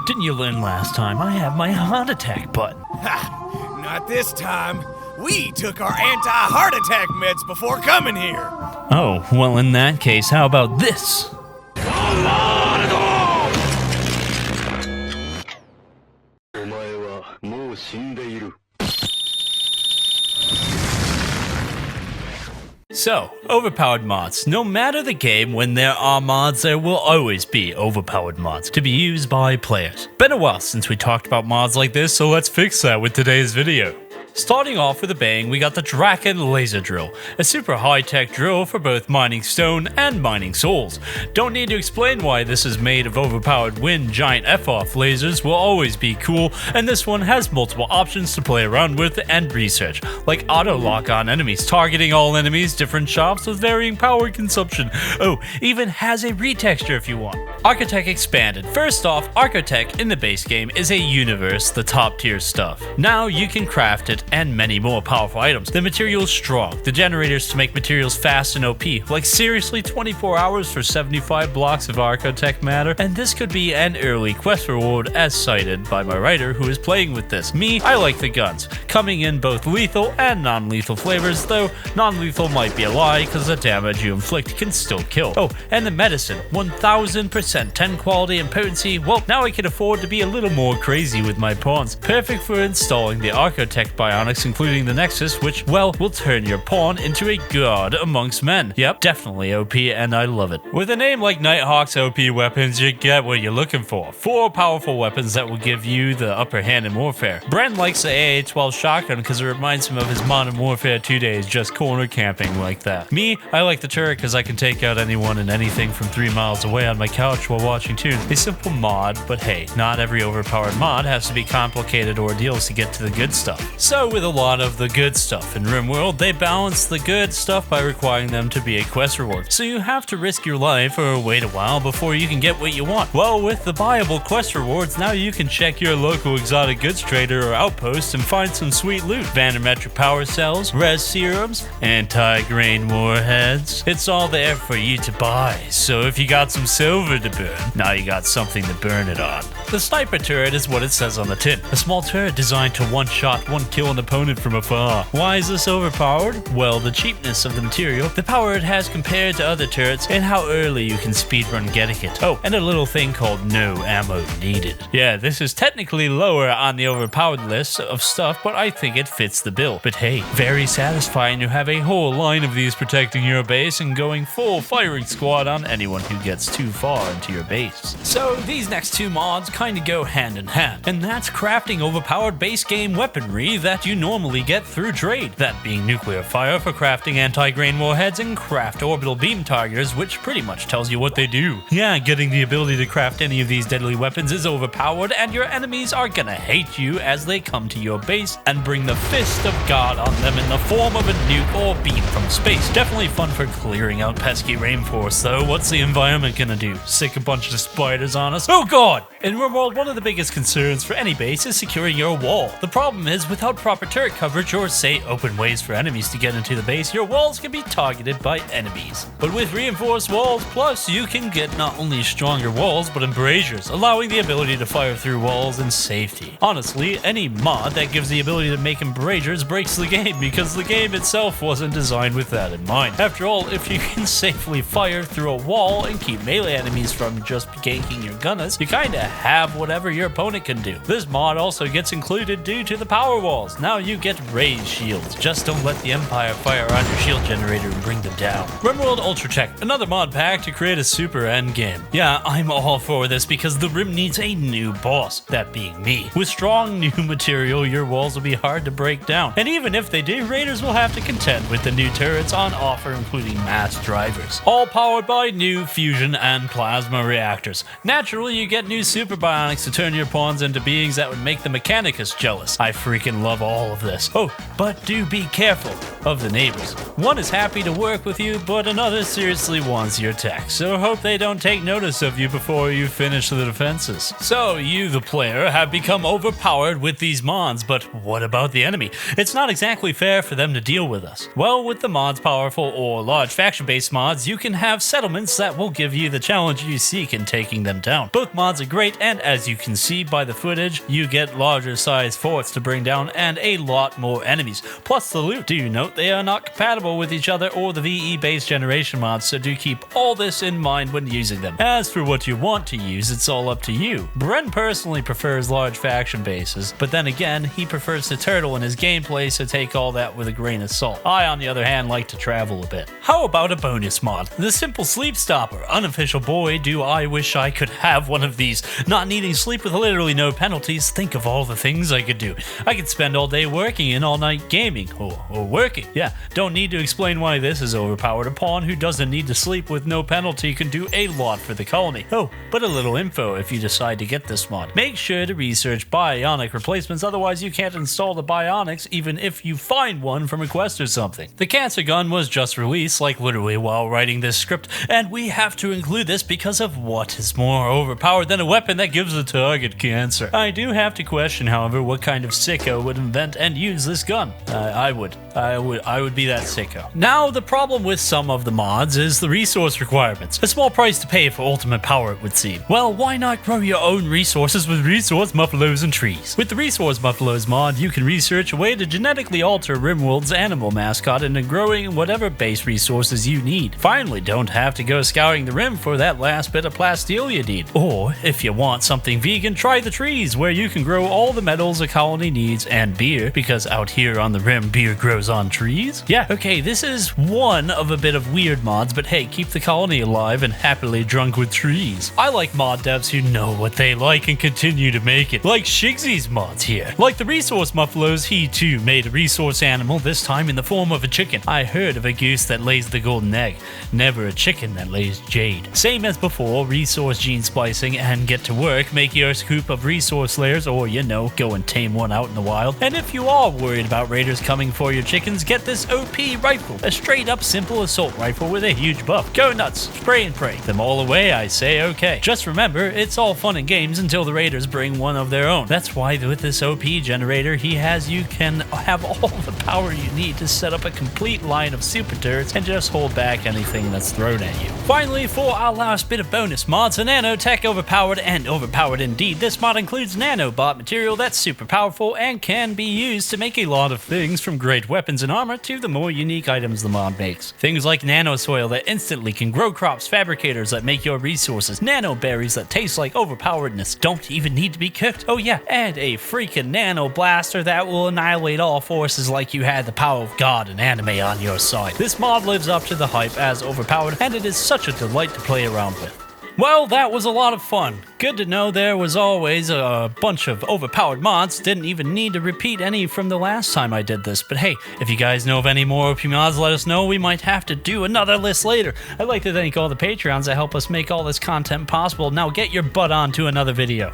didn't you learn last time I have my heart attack button? Ha! Not this time. We took our anti-heart attack meds before coming here. Oh, well in that case, how about this? So, overpowered mods. No matter the game, when there are mods, there will always be overpowered mods to be used by players. Been a while since we talked about mods like this, so let's fix that with today's video. Starting off with a bang, we got the Draken Laser Drill, a super high-tech drill for both mining stone and mining souls. Don't need to explain why this is made of overpowered wind giant F-off lasers will always be cool, and this one has multiple options to play around with and research, like auto-lock on enemies, targeting all enemies, different shops with varying power consumption. Oh, even has a retexture if you want. Architect Expanded. First off, Architect in the base game is a universe, the top tier stuff. Now you can craft it and many more powerful items. The material is strong. The generators to make materials fast and OP. Like seriously, 24 hours for 75 blocks of Architect matter. And this could be an early quest reward as cited by my writer who is playing with this. Me, I like the guns. Coming in both lethal and non-lethal flavors, though non-lethal might be a lie because the damage you inflict can still kill. Oh, and the medicine, 1000%, 10 quality and potency. Well, now I can afford to be a little more crazy with my pawns. Perfect for installing the Architect bionics, including the Nexus, which, well, will turn your pawn into a god amongst men. Yep, definitely OP, and I love it. With a name like Nighthawks OP weapons, you get what you're looking for. 4 powerful weapons that will give you the upper hand in warfare. Bren likes the AA-12 shotgun because it reminds him of his Modern Warfare 2 days just corner camping like that. Me, I like the turret because I can take out anyone and anything from 3 miles away on my couch while watching tunes. A simple mod, but hey, not every overpowered mod has to be complicated ordeals to get to the good stuff. So with a lot of the good stuff in Rimworld, they balance the good stuff by requiring them to be a quest reward. So you have to risk your life or wait a while before you can get what you want. Well, with the buyable quest rewards, now you can check your local exotic goods trader or outpost and find some sweet loot. Vandermetric power cells, res serums, anti-grain warheads. It's all there for you to buy. So if you got some silver to burn, now you got something to burn it on. The sniper turret is what it says on the tin. A small turret designed to one-shot, one-kill an opponent from afar. Why is this overpowered? Well, the cheapness of the material, the power it has compared to other turrets, and how early you can speedrun getting it. Oh, and a little thing called no ammo needed. Yeah, this is technically lower on the overpowered list of stuff, but I think it fits the bill. But hey, very satisfying to have a whole line of these protecting your base and going full firing squad on anyone who gets too far into your base. So these next 2 mods kinda go hand in hand, and that's crafting overpowered base game weaponry that you normally get through trade, that being nuclear fire for crafting anti-grain warheads and craft orbital beam targeters, which pretty much tells you what they do. Yeah, getting the ability to craft any of these deadly weapons is overpowered, and your enemies are gonna hate you as they come to your base and bring the fist of God on them in the form of a nuke or beam from space. Definitely fun for clearing out pesky rainforests though. What's the environment gonna do? Sick a bunch of spiders on us? Oh god! In Rimworld, one of the biggest concerns for any base is securing your wall. The problem is, without proper turret coverage or say open ways for enemies to get into the base, your walls can be targeted by enemies. But with reinforced walls plus, you can get not only stronger walls but embrasures, allowing the ability to fire through walls in safety. Honestly, any mod that gives the ability to make embrasures breaks the game because the game itself wasn't designed with that in mind. After all, if you can safely fire through a wall and keep melee enemies from just ganking your gunners, you kinda have whatever your opponent can do. This mod also gets included due to the power walls. Now you get raised shields. Just don't let the Empire fire on your shield generator and bring them down. Rimworld Ultra Tech, another mod pack to create a super end game. Yeah, I'm all for this because the Rim needs a new boss, that being me. With strong new material, your walls will be hard to break down. And even if they do, raiders will have to contend with the new turrets on offer, including mass drivers. All powered by new fusion and plasma reactors. Naturally, you get new super bionics to turn your pawns into beings that would make the Mechanicus jealous. I freaking love all of this. Oh, but do be careful of the neighbors. One is happy to work with you, but another seriously wants your tech, so hope they don't take notice of you before you finish the defenses. So you, the player, have become overpowered with these mods, but what about the enemy? It's not exactly fair for them to deal with us. Well, with the mods powerful or large faction-based mods, you can have settlements that will give you the challenge you seek in taking them down. Both mods are great, and as you can see by the footage, you get larger sized forts to bring down and a lot more enemies, plus the loot. Do you note they are not compatible with each other or the VE-based generation mods, so do keep all this in mind when using them. As for what you want to use, it's all up to you. Bren personally prefers large faction bases, but then again, he prefers to turtle in his gameplay, so take all that with a grain of salt. I, on the other hand, like to travel a bit. How about a bonus mod? The Simple Sleep Stopper. Unofficial boy, do I wish I could have one of these. Not needing sleep with literally no penalties, think of all the things I could do. I could spend all day working and all night gaming, or working. Yeah, don't need to explain why this is overpowered. A pawn who doesn't need to sleep with no penalty can do a lot for the colony. Oh, but a little info if you decide to get this mod. Make sure to research bionic replacements, otherwise you can't install the bionics even if you find one from a quest or something. The cancer gun was just released, like literally while writing this script, and we have to include this because of what is more overpowered than a weapon that gives the target cancer. I do have to question, however, what kind of sicko would invent and use this gun. I would be that sicko. Now, the problem with some of the mods is the resource requirements. A small price to pay for ultimate power, it would seem. Well, why not grow your own resources with resource buffaloes and trees? With the resource buffaloes mod, you can research a way to genetically alter Rimworld's animal mascot into growing whatever base resources you need. Finally, don't have to go scouring the rim for that last bit of plasteel you need. Or, if you want something vegan, try the trees, where you can grow all the metals a colony needs, and beer, because out here on the rim, beer grows on trees. Yeah, okay, this is one of a bit of weird mods, but hey, keep the colony alive and happily drunk with trees. I like mod devs who know what they like and continue to make it, like Shigsy's mods here. Like the resource buffaloes, he too made a resource animal, this time in the form of a chicken. I heard of a goose that lays the golden egg, never a chicken that lays Jade. Same as before, resource gene splicing and get to work, make your scoop of resource layers, or you know, go and tame one out in the wild. And if you are worried about raiders coming for your chickens, get this OP rifle, a straight up simple assault rifle with a huge buff. Go nuts, spray and pray them all away, I say okay. Just remember, it's all fun and games until the raiders bring one of their own. That's why with this OP generator he has, you can have all the power you need to set up a complete line of super turrets and just hold back anything that's thrown at you. Finally, for our last bit of bonus mods, a Nanotech overpowered, and overpowered indeed. This mod includes nanobot material that's super powerful and can be used to make a lot of things, from great weapons and armor to the more unique items the mod makes. Things like nano soil that instantly can grow crops, fabricators that make your resources, nano berries that taste like overpoweredness, don't even need to be cooked. Oh yeah, and a freaking nano blaster that will annihilate all forces like you had the power of God and anime on your side. This mod lives up to the hype as overpowered, and it is such a delight to play around with. Well, that was a lot of fun. Good to know there was always a bunch of overpowered mods. Didn't even need to repeat any from the last time I did this. But hey, if you guys know of any more OP mods, let us know. We might have to do another list later. I'd like to thank all the Patreons that help us make all this content possible. Now get your butt on to another video.